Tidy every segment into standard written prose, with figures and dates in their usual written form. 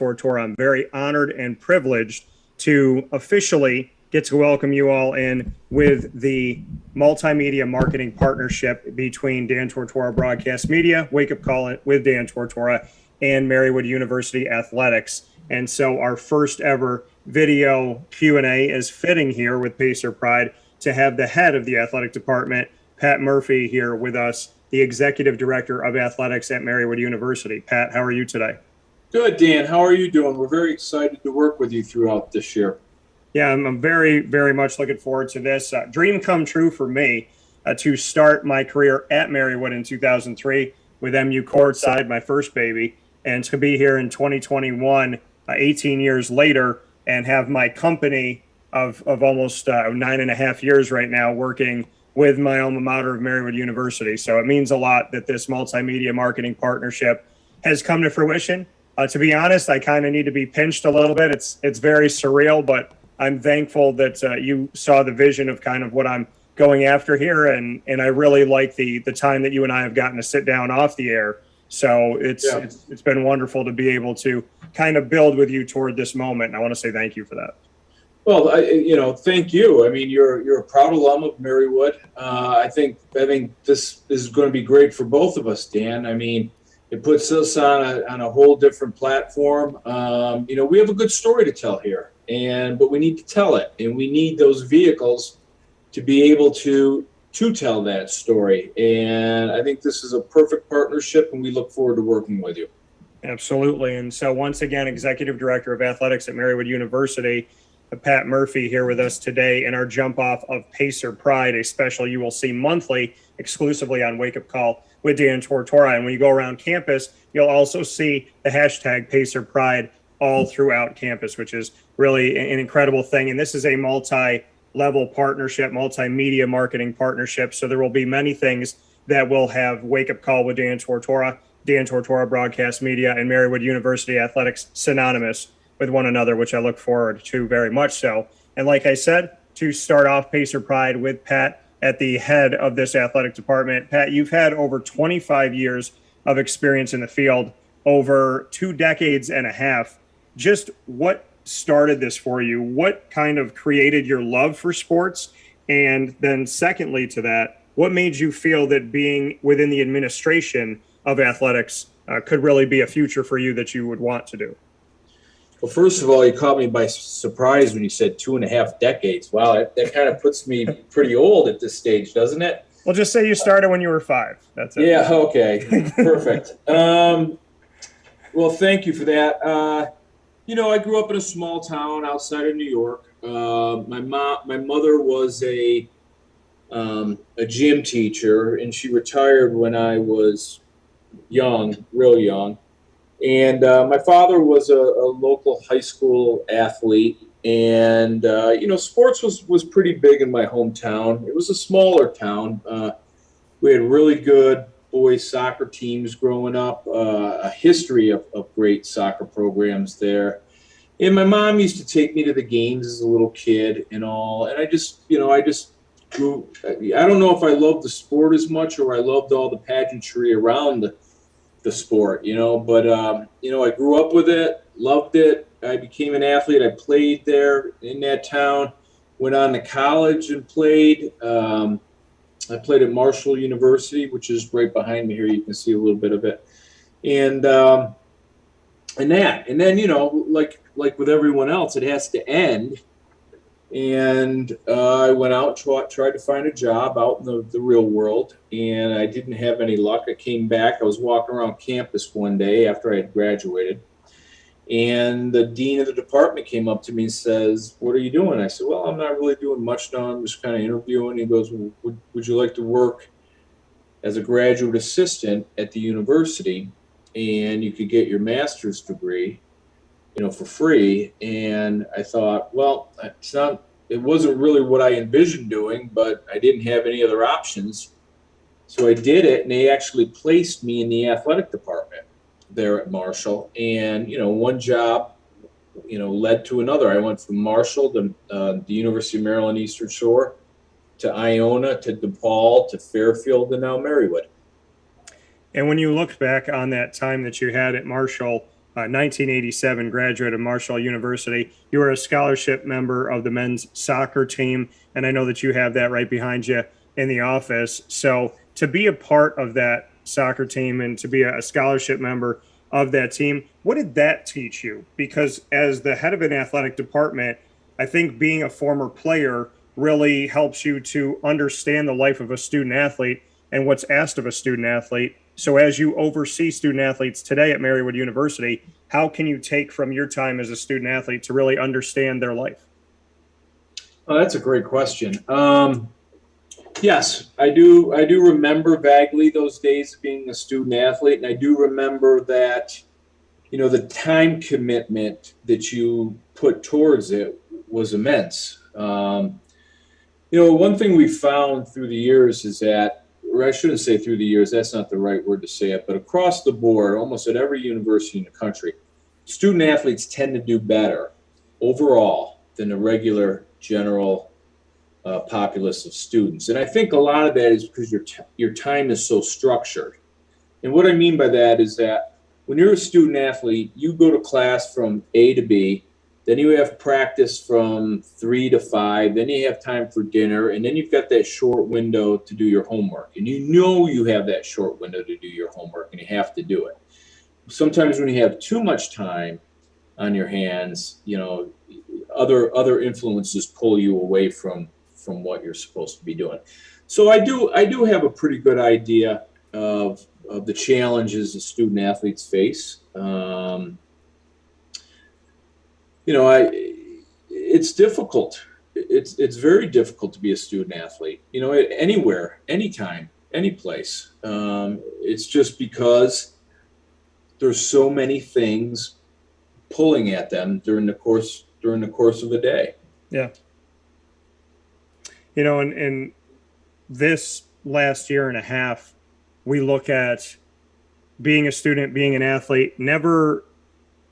Tortora. I'm very honored and privileged to officially get to welcome you all in with the multimedia marketing partnership between Dan Tortora Broadcast Media, Wake Up Call with Dan Tortora, and Marywood University Athletics. And so our first ever video Q&A is fitting here with Pacer Pride to have the head of the athletic department, Pat Murphy, here with us, the executive director of athletics at Marywood University. Pat, how are you today? Good, Dan. How are you doing? We're very excited to work with you throughout this year. Yeah, I'm very, very much looking forward to this. Dream come true for me to start my career at Marywood in 2003 with MU courtside, my first baby, and to be here in 2021, 18 years later, and have my company of almost 9.5 years right now working with my alma mater of Marywood University. So it means a lot that this multimedia marketing partnership has come to fruition. To be honest, I kind of need to be pinched a little bit. It's very surreal, but I'm thankful that you saw the vision of kind of what I'm going after here, and I really like the time that you and I have gotten to sit down off the air. So it's been wonderful to be able to kind of build with you toward this moment. And I want to say thank you for that. Well, thank you. I mean, you're a proud alum of Marywood. I think this is going to be great for both of us, Dan. I mean, it puts us on a whole different platform. We have a good story to tell here, but we need to tell it, and we need those vehicles to be able to tell that story. And I think this is a perfect partnership, and we look forward to working with you. Absolutely. And so once again, Executive Director of Athletics at Marywood University, Pat Murphy, here with us today in our jump off of Pacer Pride, a special you will see monthly exclusively on Wake Up Call with Dan Tortora. And when you go around campus, you'll also see the hashtag Pacer Pride all throughout campus, which is really an incredible thing. And this is a multi-level partnership, multimedia marketing partnership. So there will be many things that will have Wake Up Call with Dan Tortora Broadcast Media, and Marywood University Athletics synonymous with one another, which I look forward to very much so. And like I said, to start off Pacer Pride with Pat at the head of this athletic department. Pat, you've had over 25 years of experience in the field, over 2 decades and a half. Just what started this for you? What kind of created your love for sports? And then secondly to that, what made you feel that being within the administration of athletics could really be a future for you that you would want to do? Well, first of all, you caught me by surprise when you said 2.5 decades. Wow, that kind of puts me pretty old at this stage, doesn't it? Well, just say you started when you were 5. That's it. Yeah, okay. Perfect. Well, thank you for that. I grew up in a small town outside of New York. My mother was a gym teacher, and she retired when I was young, real young. And my father was a local high school athlete, and sports was pretty big in my hometown. It was a smaller town. We had really good boys soccer teams growing up, a history of great soccer programs there. And my mom used to take me to the games as a little kid and all. And I just grew. I don't know if I loved the sport as much or I loved all the pageantry around the sport, but I grew up with it, loved it. I became an athlete. I played there in that town, went on to college and played. I played at Marshall University, which is right behind me here. You can see a little bit of it. And then, like with everyone else, it has to end. And I went out and tried to find a job out in the real world, and I didn't have any luck. I came back. I was walking around campus one day after I had graduated, and the dean of the department came up to me and says, "What are you doing?" I said, "Well, I'm not really doing much now. I'm just kind of interviewing." He goes, well, would you like to work as a graduate assistant at the university, and you could get your master's degree for free? And I thought, well, it wasn't really what I envisioned doing, but I didn't have any other options. So I did it, and they actually placed me in the athletic department there at Marshall. And, one job, led to another. I went from Marshall to the University of Maryland Eastern Shore, to Iona, to DePaul, to Fairfield, and now Marywood. And when you look back on that time that you had at Marshall, 1987 graduate of Marshall University. You were a scholarship member of the men's soccer team, and I know that you have that right behind you in the office. So to be a part of that soccer team and to be a scholarship member of that team, what did that teach you? Because as the head of an athletic department, I think being a former player really helps you to understand the life of a student athlete and what's asked of a student athlete. So as you oversee student athletes today at Marywood University, how can you take from your time as a student athlete to really understand their life? Oh, that's a great question. Yes, I do. I do remember vaguely those days of being a student athlete, and I do remember that, the time commitment that you put towards it was immense. One thing we found through the years is that, or I shouldn't say through the years, that's not the right word to say it, but across the board, almost at every university in the country, student athletes tend to do better overall than the regular general populace of students. And I think a lot of that is because your time is so structured. And what I mean by that is that when you're a student athlete, you go to class from A to B, then you have practice from 3 to 5, then you have time for dinner, and then you've got that short window to do your homework. And you have that short window to do your homework, and you have to do it. Sometimes when you have too much time on your hands, other influences pull you away from what you're supposed to be doing. So I do have a pretty good idea of the challenges that student athletes face. It's difficult. It's very difficult to be a student athlete, anywhere, anytime, any place. It's just because there's so many things pulling at them during the course of the day. Yeah. In this last year and a half, we look at being a student, being an athlete, never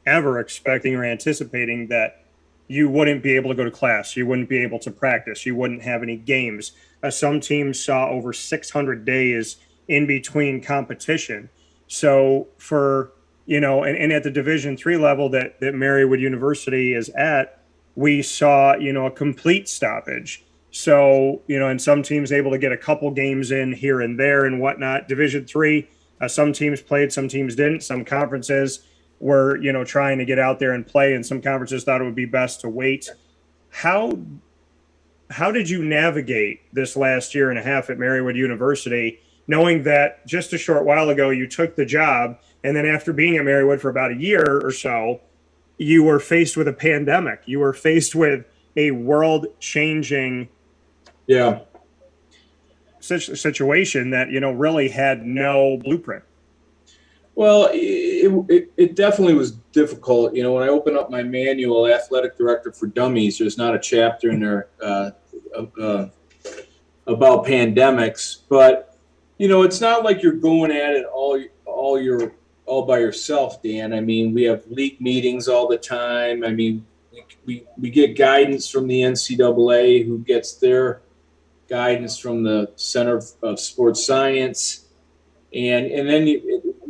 ever expecting or anticipating that you wouldn't be able to go to class, you wouldn't be able to practice, you wouldn't have any games. Some teams saw over 600 days in between competition. So for, and at the Division III level that Marywood University is at, we saw, a complete stoppage. So, and some teams able to get a couple games in here and there and whatnot. Division III, some teams played, some teams didn't. Some conferences were, trying to get out there and play, and some conferences thought it would be best to wait. How did you navigate this last year and a half at Marywood University, knowing that just a short while ago you took the job, and then after being at Marywood for about a year or so, you were faced with a pandemic. You were faced with a world-changing situation that, really had no blueprint. Well, it definitely was difficult. When I opened up my manual, Athletic Director for Dummies, there's not a chapter in there about pandemics. But, it's not like you're going at it all by yourself, Dan. I mean, we have league meetings all the time. I mean, we get guidance from the NCAA, who gets their guidance from the Center of Sports Science. And then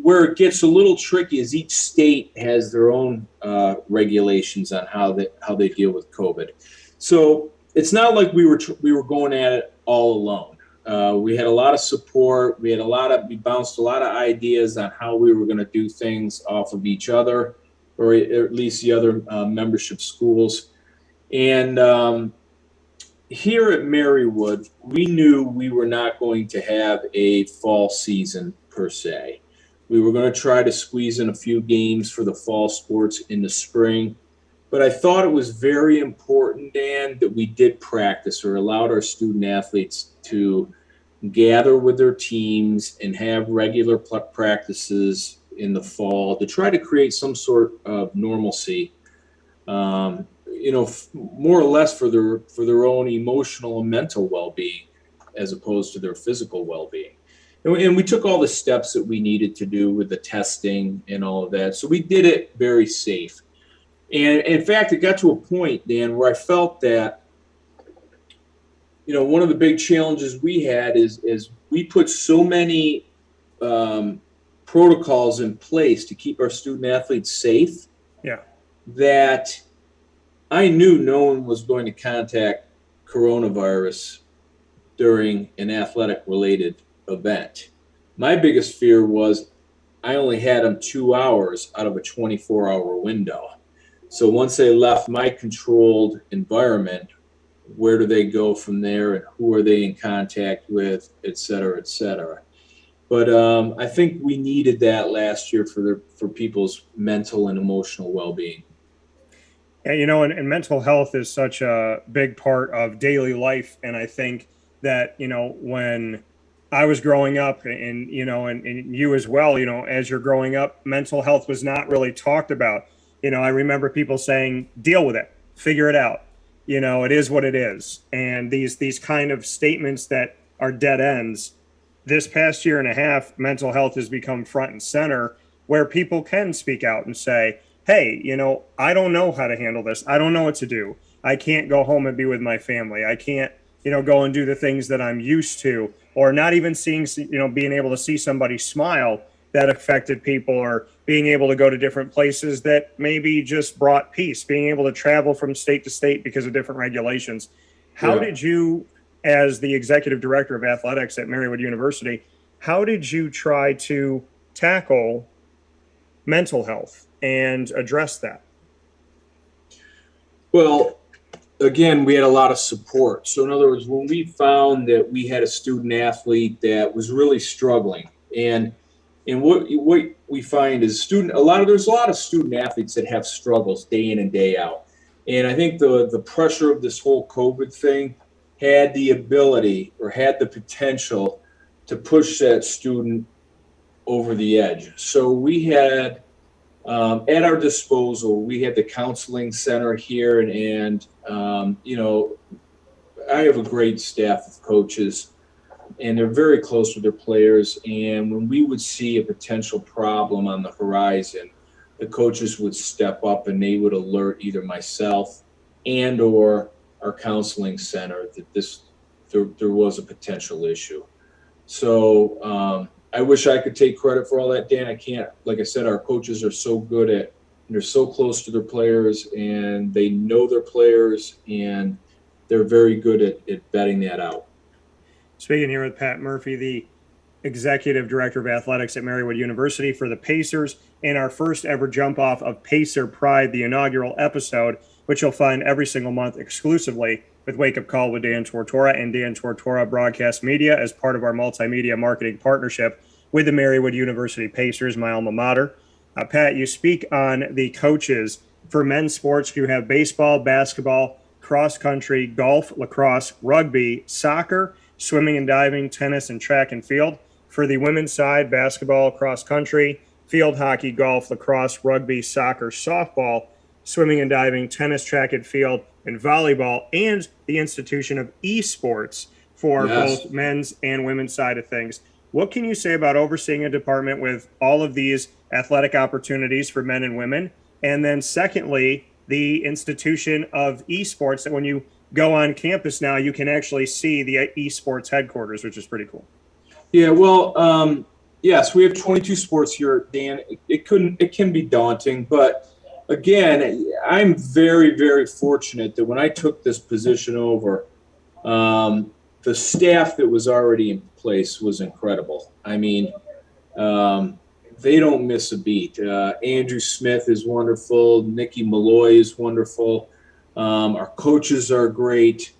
where it gets a little tricky is each state has their own regulations on how they deal with COVID. So it's not like we were going at it all alone. We had a lot of support. We bounced a lot of ideas on how we were going to do things off of each other, or at least the other membership schools. And here at Marywood, we knew we were not going to have a fall season per se. We were going to try to squeeze in a few games for the fall sports in the spring. But I thought it was very important, Dan, that we did practice, or allowed our student athletes to gather with their teams and have regular practices in the fall to try to create some sort of normalcy. More or less for their own emotional and mental well-being, as opposed to their physical well-being. And we took all the steps that we needed to do with the testing and all of that. So we did it very safe. And in fact, it got to a point, Dan, where I felt that, one of the big challenges we had is we put so many protocols in place to keep our student athletes safe, Yeah. that I knew no one was going to contact coronavirus during an athletic related event. My biggest fear was I only had them 2 hours out of a 24-hour window. So once they left my controlled environment, where do they go from there, and who are they in contact with, et cetera, et cetera. But I think we needed that last year for people's mental and emotional well-being. Yeah, and mental health is such a big part of daily life. And I think that, when I was growing up and you as well, as you're growing up, mental health was not really talked about. I remember people saying, deal with it, figure it out. It is what it is. And these kind of statements that are dead ends, this past year and a half, mental health has become front and center where people can speak out and say, hey, I don't know how to handle this. I don't know what to do. I can't go home and be with my family. I can't, go and do the things that I'm used to, or not even seeing, being able to see somebody smile that affected people, or being able to go to different places that maybe just brought peace, being able to travel from state to state because of different regulations. How Yeah. did you, as the executive director of athletics at Marywood University, how did you try to tackle mental health and address that? Well, again, we had a lot of support. So in other words, when we found that we had a student athlete that was really struggling, and what we find is there's a lot of student athletes that have struggles day in and day out. And I think the pressure of this whole COVID thing had the ability, or had the potential, to push that student over the edge. So we had, at our disposal, we had the counseling center here, and I have a great staff of coaches, and they're very close with their players. And when we would see a potential problem on the horizon, the coaches would step up and they would alert either myself and or our counseling center that there was a potential issue. So I wish I could take credit for all that, Dan. I can't. Like I said, our coaches are so good and they're so close to their players, and they know their players, and they're very good at vetting that out. Speaking here with Pat Murphy, the executive director of athletics at Marywood University for the Pacers, in our first ever jump off of Pacer Pride, the inaugural episode, which you'll find every single month exclusively with Wake Up Call with Dan Tortora and Dan Tortora Broadcast Media as part of our multimedia marketing partnership with the Marywood University Pacers, my alma mater. Pat, you speak on the coaches for men's sports. You have baseball, basketball, cross country, golf, lacrosse, rugby, soccer, swimming and diving, tennis, and track and field. For the women's side, basketball, cross country, field hockey, golf, lacrosse, rugby, soccer, softball, swimming and diving, tennis, track and field, and volleyball, and the institution of esports for Yes. both men's and women's side of things. What can you say about overseeing a department with all of these athletic opportunities for men and women? And then secondly, the institution of esports, that when you go on campus now, you can actually see the esports headquarters, which is pretty cool. Yeah, well, yes, we have 22 sports here, Dan. It can be daunting, but again, I'm very, very fortunate that when I took this position over, the staff that was already in place was incredible. I mean, they don't miss a beat. Andrew Smith is wonderful. Nikki Malloy is wonderful. Our coaches are great.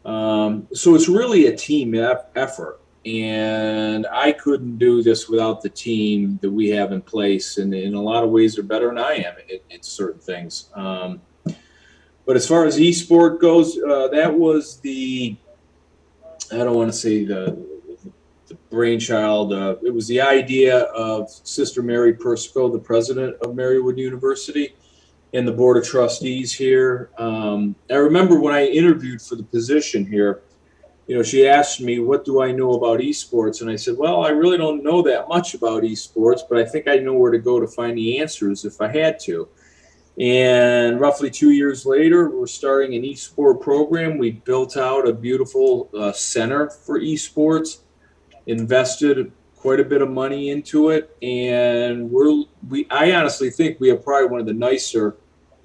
So it's really a team effort. And I couldn't do this without the team that we have in place. And in a lot of ways, they're better than I am at certain things. But as far as esport goes, that was I don't want to say the brainchild. It was the idea of Sister Mary Persico, the president of Marywood University, and the board of trustees here. I remember when I interviewed for the position here, she asked me, what do I know about esports? And I said, well, I really don't know that much about esports, but I think I know where to go to find the answers if I had to. And roughly 2 years later, we're starting an esport program. We built out a beautiful center for esports, invested quite a bit of money into it, and I honestly think we have probably one of the nicer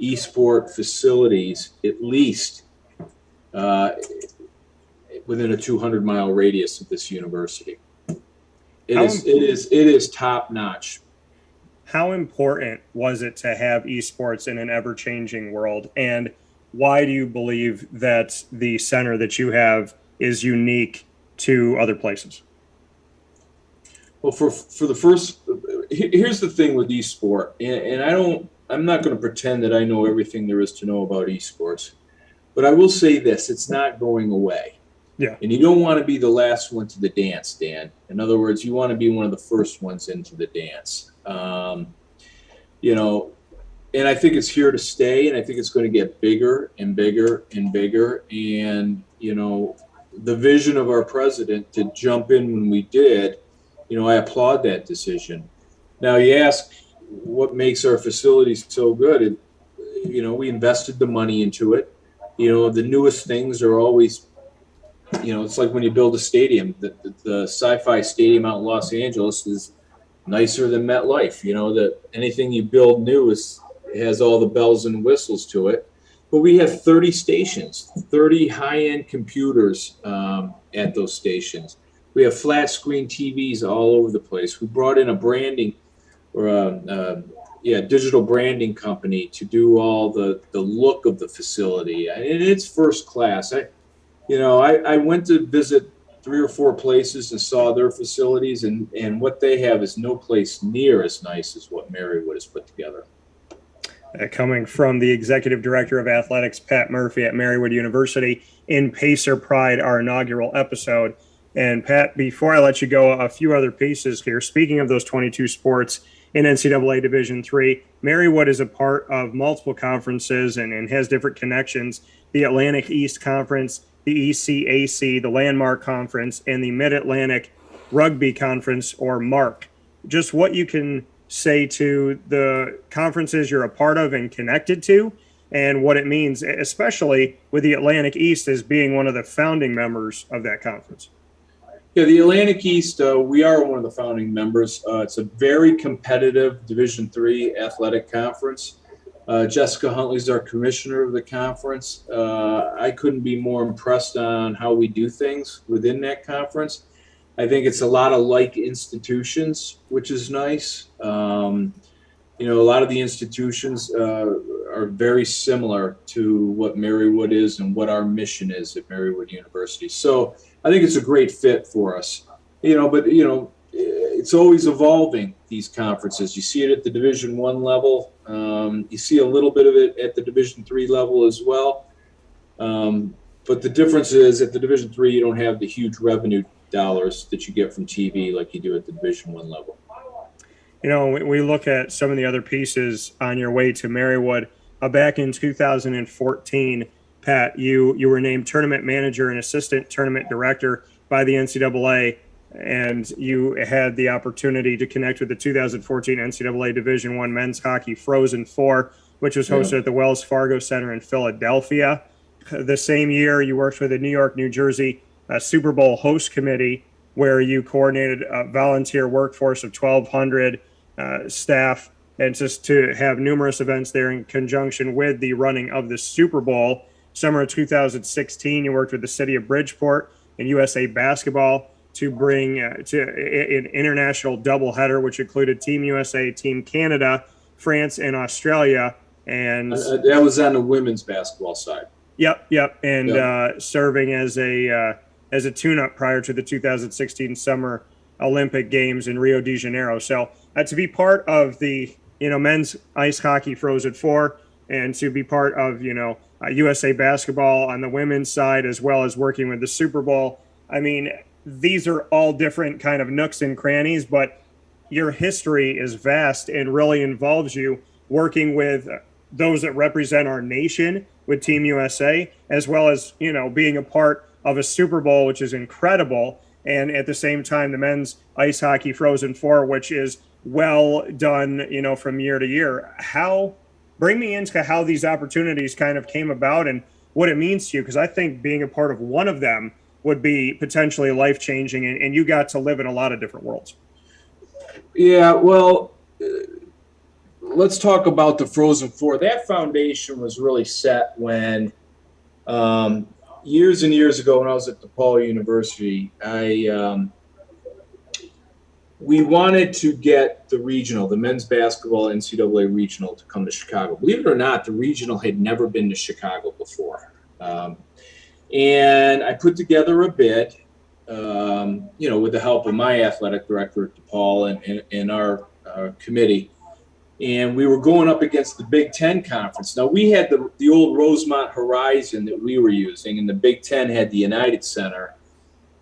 esport facilities, at least uh, within a 200-mile radius of this university. How It is top notch. how important was it to have esports in an ever-changing world, and why do you believe that the center that you have is unique to other places? Well, for the first, here's the thing with esport, and I'm not going to pretend that I know everything there is to know about esports, but I will say this: it's not going away. Yeah. And you don't want to be the last one to the dance, Dan. In other words, you want to be one of the first ones into the dance. You know, and I think it's here to stay, and I think it's going to get bigger and bigger and bigger. And, you know, the vision of our president to jump in when we did, you know, I applaud that decision. Now, you ask what makes our facilities so good. You know, we invested the money into it. You know, the newest things are always, you know, it's like when you build a stadium. The Sci-Fi Stadium out in Los Angeles is nicer than MetLife. You know, that anything you build new has all the bells and whistles to it. But we have 30 stations, 30 high-end computers at those stations. We have flat screen TVs all over the place. We brought in a branding or digital branding company to do all the look of the facility, and it's first class. I went to visit 3 or 4 places and saw their facilities, and what they have is no place near as nice as what Marywood has put together. Coming from the executive director of athletics, Pat Murphy at Marywood University, in Pacer Pride, our inaugural episode. And Pat, before I let you go, a few other pieces here. Speaking of those 22 sports in NCAA Division III, Marywood is a part of multiple conferences and has different connections. The Atlantic East Conference, the ECAC, the Landmark Conference, and the Mid-Atlantic Rugby Conference, or MARC. Just what you can say to the conferences you're a part of and connected to, and what it means, especially with the Atlantic East as being one of the founding members of that conference. Yeah, the Atlantic East, we are one of the founding members. It's a very competitive Division III athletic conference. Jessica Huntley's our commissioner of the conference. I couldn't be more impressed on how we do things within that conference. I think it's a lot of like institutions, which is nice. A lot of the institutions are very similar to what Marywood is and what our mission is at Marywood University. So I think it's a great fit for us. It's always evolving, these conferences. You see it at the Division I level. You see a little bit of it at the Division III level as well. But the difference is at the Division III, you don't have the huge revenue dollars that you get from TV like you do at the Division I level. You know, we look at some of the other pieces on your way to Marywood. Back in 2014, Pat, you were named tournament manager and assistant tournament director by the NCAA, and you had the opportunity to connect with the 2014 NCAA Division I Men's Hockey Frozen Four, which was hosted at the Wells Fargo Center in Philadelphia. The same year, you worked with the New York, New Jersey Super Bowl host committee, where you coordinated a volunteer workforce of 1,200 staff, and just to have numerous events there in conjunction with the running of the Super Bowl. Summer of 2016, you worked with the city of Bridgeport and USA Basketball to bring to an international doubleheader, which included Team USA, Team Canada, France, and Australia. And that was on the women's basketball side. Yep. And serving as a tune-up prior to the 2016 Summer Olympic Games in Rio de Janeiro. So to be part of the men's ice hockey Frozen Four, and to be part of USA Basketball on the women's side, as well as working with the Super Bowl. I mean, these are all different kind of nooks and crannies, but your history is vast and really involves you working with those that represent our nation with Team USA, as well as, being a part of a Super Bowl, which is incredible. And at the same time, the men's ice hockey Frozen Four, which is well done, from year to year. Bring me into how these opportunities kind of came about and what it means to you, because I think being a part of one of them would be potentially life-changing, and you got to live in a lot of different worlds. Yeah, well, let's talk about the Frozen Four. That foundation was really set when um, years and years ago when I was at DePaul University, we wanted to get the regional, the men's basketball NCAA regional, to come to Chicago. Believe it or not, the regional had never been to Chicago before. And I put together a bid, with the help of my athletic director at DePaul and our committee. And we were going up against the Big Ten Conference. Now, we had the old Rosemont Horizon that we were using, and the Big Ten had the United Center.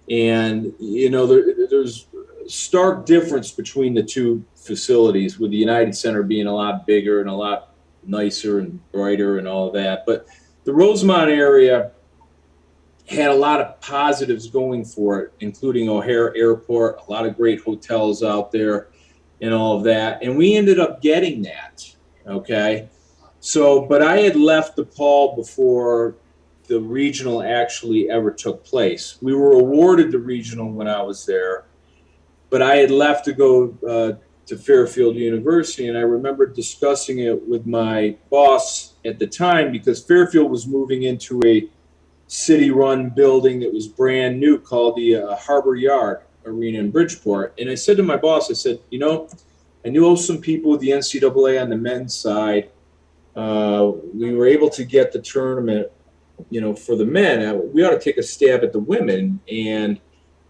And, there's stark difference between the two facilities, with the United Center being a lot bigger and a lot nicer and brighter and all of that. But the Rosemont area had a lot of positives going for it, including O'Hare Airport, a lot of great hotels out there and all of that. And we ended up getting that, okay? So, but I had left DePaul before the regional actually ever took place. We were awarded the regional when I was there, but I had left to go to Fairfield University, and I remember discussing it with my boss at the time because Fairfield was moving into a city-run building that was brand new called the Harbor Yard Arena in Bridgeport. And I said to my boss, I said, I knew some people with the NCAA on the men's side. We were able to get the tournament, for the men. We ought to take a stab at the women. And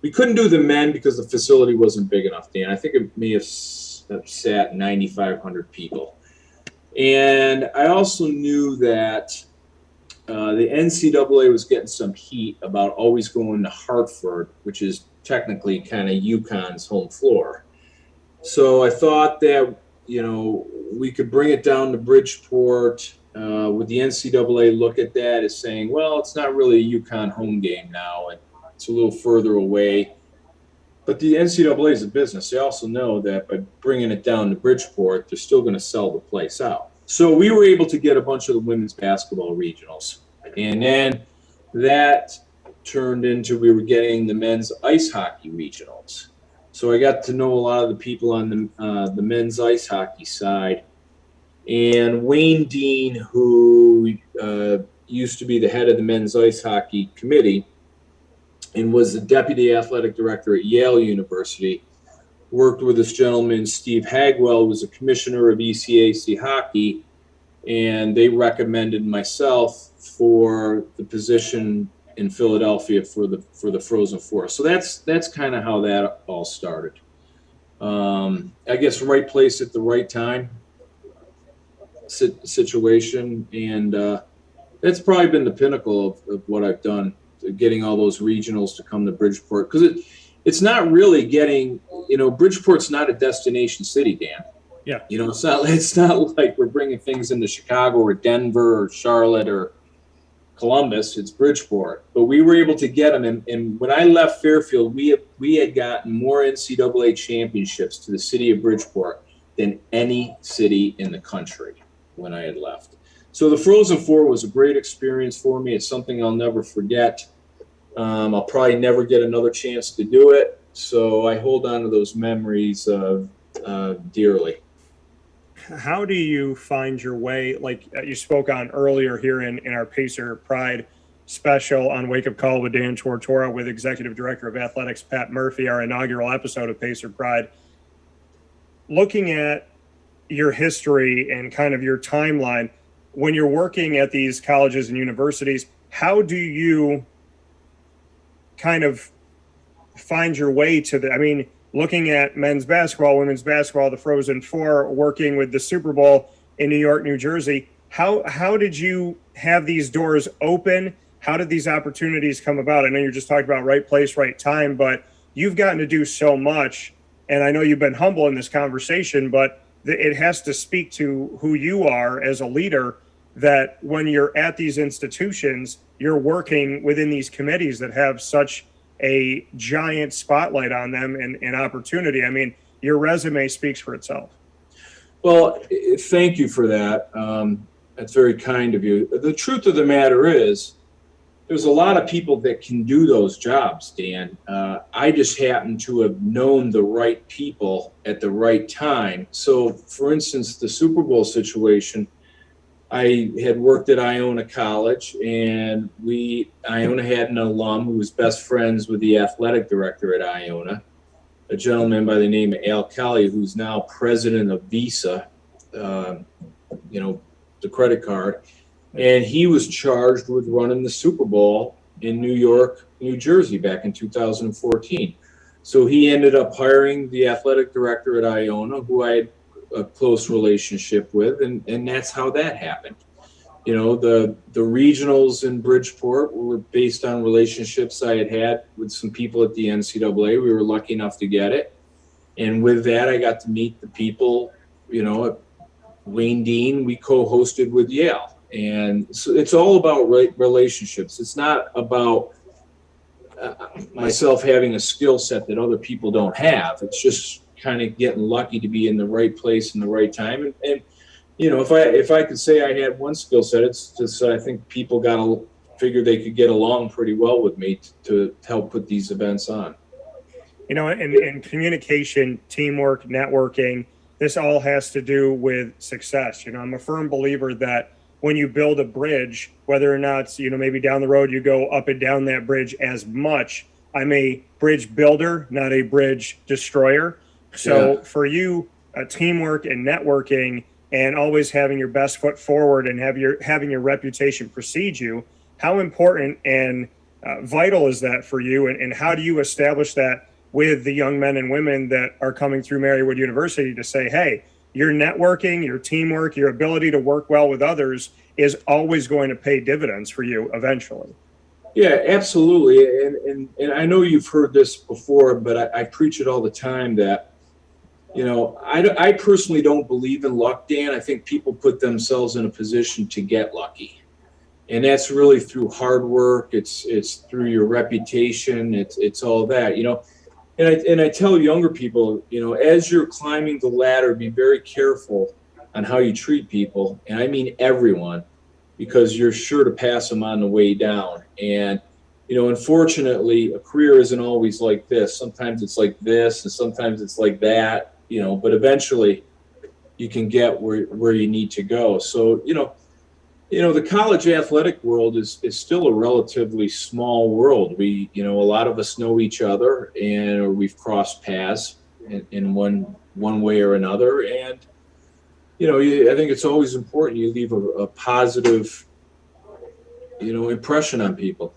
we couldn't do the men because the facility wasn't big enough, Dan. I think it may have sat 9,500 people. And I also knew that the NCAA was getting some heat about always going to Hartford, which is technically kind of UConn's home floor. So I thought that, we could bring it down to Bridgeport. With the NCAA look at that as saying, well, it's not really a UConn home game now, and it's a little further away. But the NCAA is a business. They also know that by bringing it down to Bridgeport, they're still going to sell the place out. So we were able to get a bunch of the women's basketball regionals. And then that turned into we were getting the men's ice hockey regionals. So I got to know a lot of the people on the men's ice hockey side. And Wayne Dean, who used to be the head of the men's ice hockey committee and was the deputy athletic director at Yale University, worked with this gentleman, Steve Hagwell, who was a commissioner of ECAC hockey, and they recommended myself for the position in Philadelphia for the Frozen Four. So that's kind of how that all started. I guess right place at the right time situation, and that's probably been the pinnacle of what I've done, getting all those regionals to come to Bridgeport, because it's not really getting, Bridgeport's not a destination city, Dan. Yeah. It's not like we're bringing things into Chicago or Denver or Charlotte or Columbus. It's Bridgeport. But we were able to get them. And when I left Fairfield, we had gotten more NCAA championships to the city of Bridgeport than any city in the country when I had left. So the Frozen Four was a great experience for me. It's something I'll never forget. I'll probably never get another chance to do it. So I hold on to those memories dearly. How do you find your way, like you spoke on earlier here in our Pacer Pride special on Wake Up Call with Dan Tortora with Executive Director of Athletics Pat Murphy, our inaugural episode of Pacer Pride. Looking at your history and kind of your timeline, when you're working at these colleges and universities, how do you kind of find your way to looking at men's basketball, women's basketball, the Frozen Four, working with the Super Bowl in New York, New Jersey, how did you have these doors open? How did these opportunities come about? I know you're just talking about right place, right time, but you've gotten to do so much. And I know you've been humble in this conversation, but it has to speak to who you are as a leader, that when you're at these institutions, you're working within these committees that have such a giant spotlight on them and opportunity. I mean, your resume speaks for itself. Well, thank you for that. That's very kind of you. The truth of the matter is there's a lot of people that can do those jobs, Dan. I just happen to have known the right people at the right time. So, for instance, the Super Bowl situation, I had worked at Iona College, and Iona had an alum who was best friends with the athletic director at Iona, a gentleman by the name of Al Kelly, who's now president of Visa, the credit card. And he was charged with running the Super Bowl in New York, New Jersey back in 2014. So he ended up hiring the athletic director at Iona, who I had a close relationship with, and that's how that happened. The regionals in Bridgeport were based on relationships I had with some people at the NCAA. We were lucky enough to get it. And with that, I got to meet the people, at Wayne Dean, we co-hosted with Yale. And so it's all about relationships. It's not about myself having a skill set that other people don't have. It's just kind of getting lucky to be in the right place in the right time. And if I could say I had one skill set, it's just I think people got to figure they could get along pretty well with me to help put these events on. In communication, teamwork, networking, this all has to do with success. I'm a firm believer that when you build a bridge, whether or not, maybe down the road you go up and down that bridge as much, I'm a bridge builder, not a bridge destroyer. So for you, teamwork and networking and always having your best foot forward and having your reputation precede you, how important and vital is that for you? And how do you establish that with the young men and women that are coming through Marywood University to say, hey, your networking, your teamwork, your ability to work well with others is always going to pay dividends for you eventually? Yeah, absolutely. And I know you've heard this before, but I preach it all the time that, I personally don't believe in luck, Dan. I think people put themselves in a position to get lucky. And that's really through hard work. It's through your reputation. It's all that, And I tell younger people, as you're climbing the ladder, be very careful on how you treat people. And I mean everyone, because you're sure to pass them on the way down. And, unfortunately, a career isn't always like this. Sometimes it's like this, and sometimes it's like that, but eventually you can get where you need to go. So, the college athletic world is still a relatively small world. We, a lot of us know each other, or we've crossed paths in one way or another. And, I think it's always important you leave a positive, impression on people.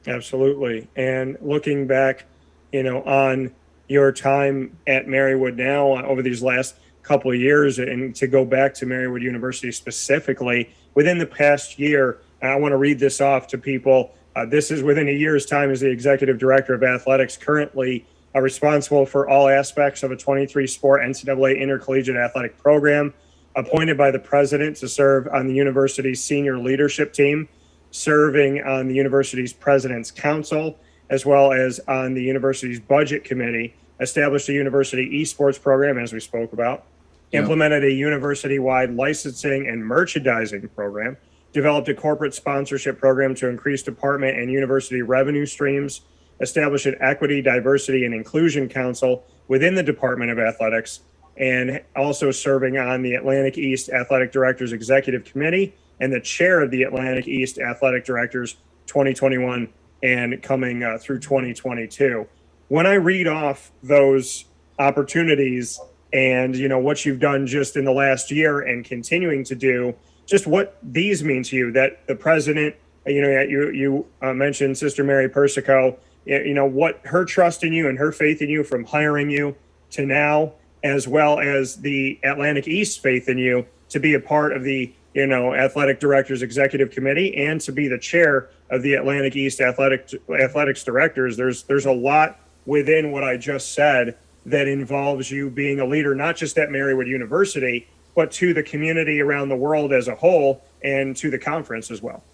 Absolutely. And looking back, on your time at Marywood now over these last couple of years, and to go back to Marywood University specifically, within the past year, and I want to read this off to people. This is within a year's time as the Executive Director of Athletics, currently responsible for all aspects of a 23-sport NCAA intercollegiate athletic program, appointed by the president to serve on the university's senior leadership team, serving on the university's president's council, as well as on the university's budget committee, established a university esports program, as we spoke about, implemented a university-wide licensing and merchandising program, developed a corporate sponsorship program to increase department and university revenue streams, established an equity, diversity, and inclusion council within the Department of Athletics, and also serving on the Atlantic East Athletic Directors Executive Committee and the chair of the Atlantic East Athletic Directors 2021 and coming through 2022. When I read off those opportunities and, what you've done just in the last year and continuing to do, just what these mean to you, that the president, you mentioned Sister Mary Persico, what her trust in you and her faith in you from hiring you to now, as well as the Atlantic East faith in you to be a part of the, Athletic Directors Executive Committee and to be the chair of the Atlantic East Athletics Directors. There's a lot within what I just said that involves you being a leader, not just at Marywood University, but to the community around the world as a whole and to the conference as well.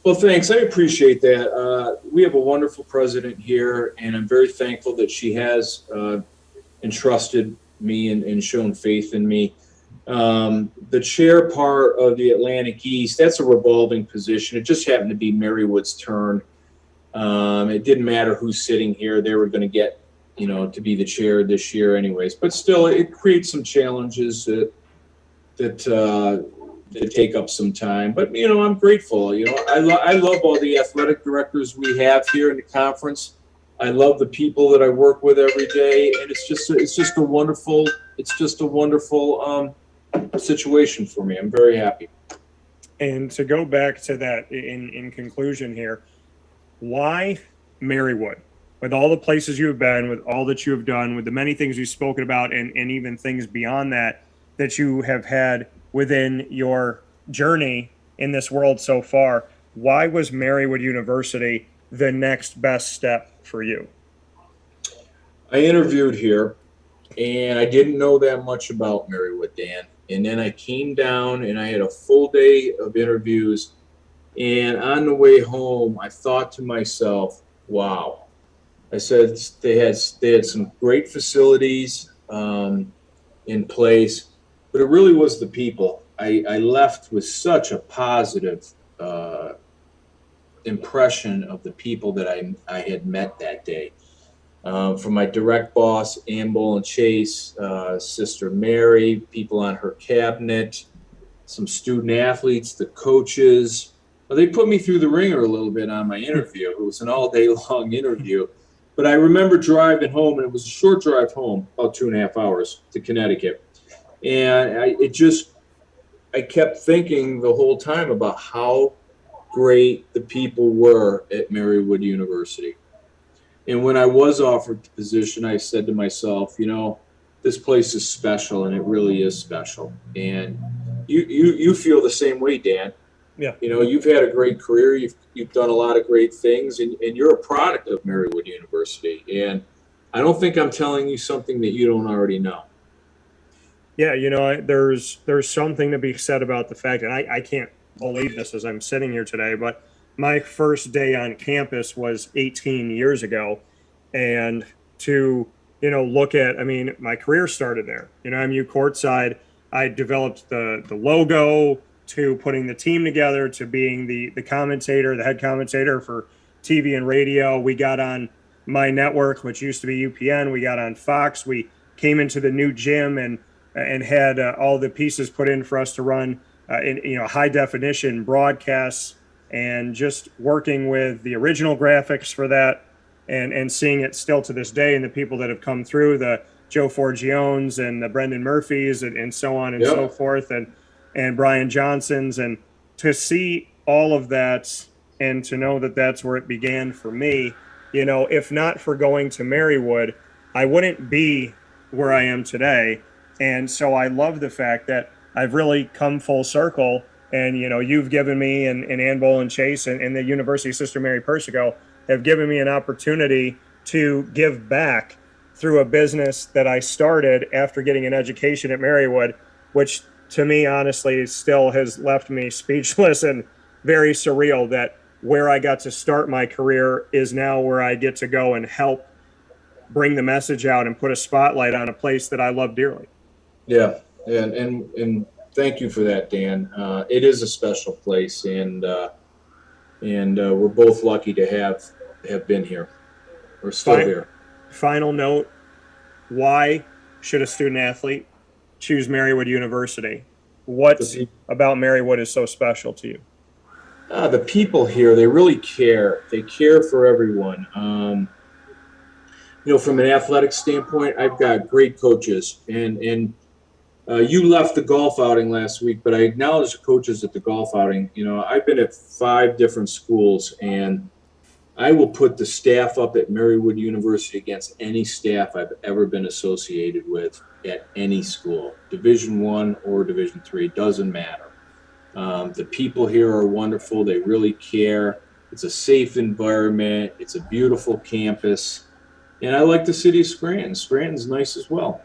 Well, thanks. I appreciate that. We have a wonderful president here, and I'm very thankful that she has entrusted me and shown faith in me. The chair part of the Atlantic East, that's a revolving position. It just happened to be Marywood's turn. It didn't matter who's sitting here. They were going to get, to be the chair this year anyways. But still, it creates some challenges that take up some time. But, I'm grateful. I love all the athletic directors we have here in the conference. I love the people that I work with every day. And it's just a wonderful situation for me. I'm very happy. And to go back to that in conclusion here, why Marywood? With all the places you've been, with all that you have done, with the many things you've spoken about, and even things beyond that you have had within your journey in this world so far, why was Marywood University the next best step for you? I interviewed here, and I didn't know that much about Marywood, Dan. And then I came down, and I had a full day of interviews. And on the way home, I thought to myself, wow. I said they had some great facilities in place, but it really was the people. I left with such a positive impression of the people that I had met that day. From my direct boss, Ann and Chase, Sister Mary, people on her cabinet, some student athletes, the coaches. Well, they put me through the ringer a little bit on my interview. It was an all-day long interview. But I remember driving home, and it was a short drive home, about 2.5 hours to Connecticut. And I kept thinking the whole time about how great the people were at Marywood University. And when I was offered the position, I said to myself, this place is special, and it really is special. And you feel the same way, Dan. Yeah. You've had a great career. You've done a lot of great things, and you're a product of Marywood University. And I don't think I'm telling you something that you don't already know. Yeah, there's something to be said about the fact, and I can't believe this as I'm sitting here today, but my first day on campus was 18 years ago. And to, look at, my career started there. I'm courtside. I developed the logo, to putting the team together, to being the commentator, the head commentator for TV and radio. We got on my network, which used to be UPN. We got on Fox. We came into the new gym and had all the pieces put in for us to run high definition broadcasts, and just working with the original graphics for that, and seeing it still to this day, and the people that have come through, the Joe Forgiones and the Brendan Murphys and so on and so forth, and Brian Johnson's, and to see all of that and to know that that's where it began for me. If not for going to Marywood, I wouldn't be where I am today. And so I love the fact that I've really come full circle, and you've given me, and Ann and Chase and the University of Sister Mary Persico have given me an opportunity to give back through a business that I started after getting an education at Marywood, which to me, honestly, still has left me speechless and very surreal, that where I got to start my career is now where I get to go and help bring the message out and put a spotlight on a place that I love dearly. Yeah, and thank you for that, Dan. It is a special place, and we're both lucky to have been here. We're still here. Final note: why should a student athlete choose Marywood University? What about Marywood is so special to you? The people here, they really care. They care for everyone. From an athletic standpoint, I've got great coaches, and you left the golf outing last week, but I acknowledge the coaches at the golf outing. I've been at 5 different schools, and I will put the staff up at Marywood University against any staff I've ever been associated with at any school, Division I or Division III, doesn't matter. The people here are wonderful. They really care. It's a safe environment. It's a beautiful campus. And I like the city of Scranton. Scranton's nice as well.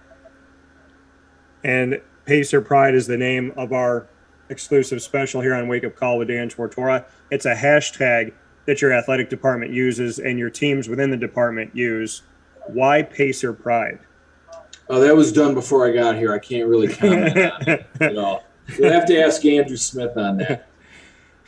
And Pacer Pride is the name of our exclusive special here on Wake Up Call with Dan Tortora. It's a hashtag that your athletic department uses and your teams within the department use. Why Pacer Pride? Oh, that was done before I got here. I can't really comment on it at all. You'll have to ask Andrew Smith on that.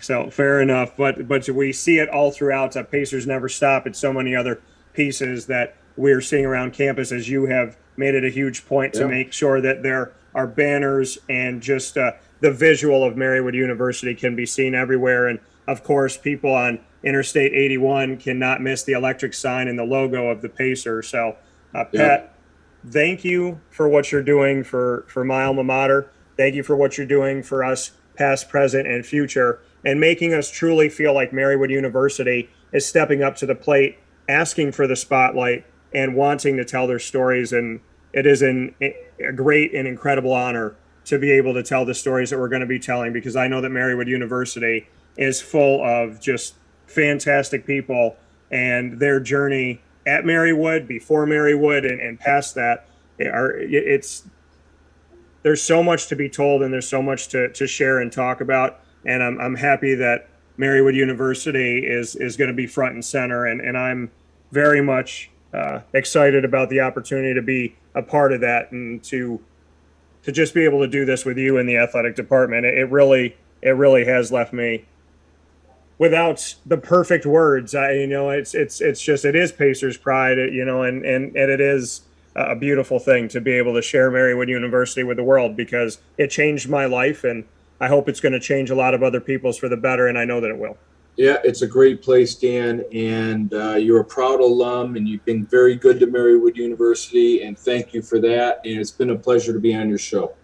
So fair enough, but we see it all throughout. Pacers never stop. It's so many other pieces that we're seeing around campus, as you have made it a huge point to Yep. make sure that there are banners and just the visual of Marywood University can be seen everywhere. And of course, people on Interstate 81 cannot miss the electric sign and the logo of the Pacers. So, Pat, Yep. thank you for what you're doing for my alma mater. Thank you for what you're doing for us, past, present, and future, and making us truly feel like Marywood University is stepping up to the plate, asking for the spotlight, and wanting to tell their stories. And it is a great and incredible honor to be able to tell the stories that we're going to be telling, because I know that Marywood University is full of just fantastic people, and their journey at Marywood, before Marywood, and past that, there's so much to be told, and there's so much to share and talk about. And I'm happy that Marywood University is going to be front and center, and I'm very much excited about the opportunity to be a part of that, and to just be able to do this with you in the athletic department. It really has left me without the perfect words. It's just, it is Pacers pride, and it is a beautiful thing to be able to share Marywood University with the world, because it changed my life, and I hope it's going to change a lot of other people's for the better, and I know that it will. Yeah, it's a great place, Dan, and you're a proud alum, and you've been very good to Marywood University, and thank you for that. And it's been a pleasure to be on your show.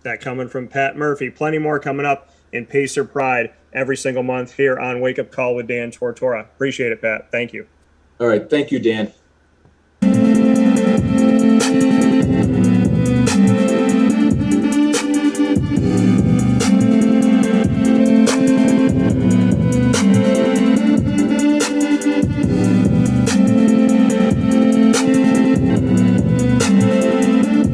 That coming from Pat Murphy. Plenty more coming up in Pacer Pride every single month here on Wake Up Call with Dan Tortora. Appreciate it, Pat. Thank you. All right. Thank you, Dan.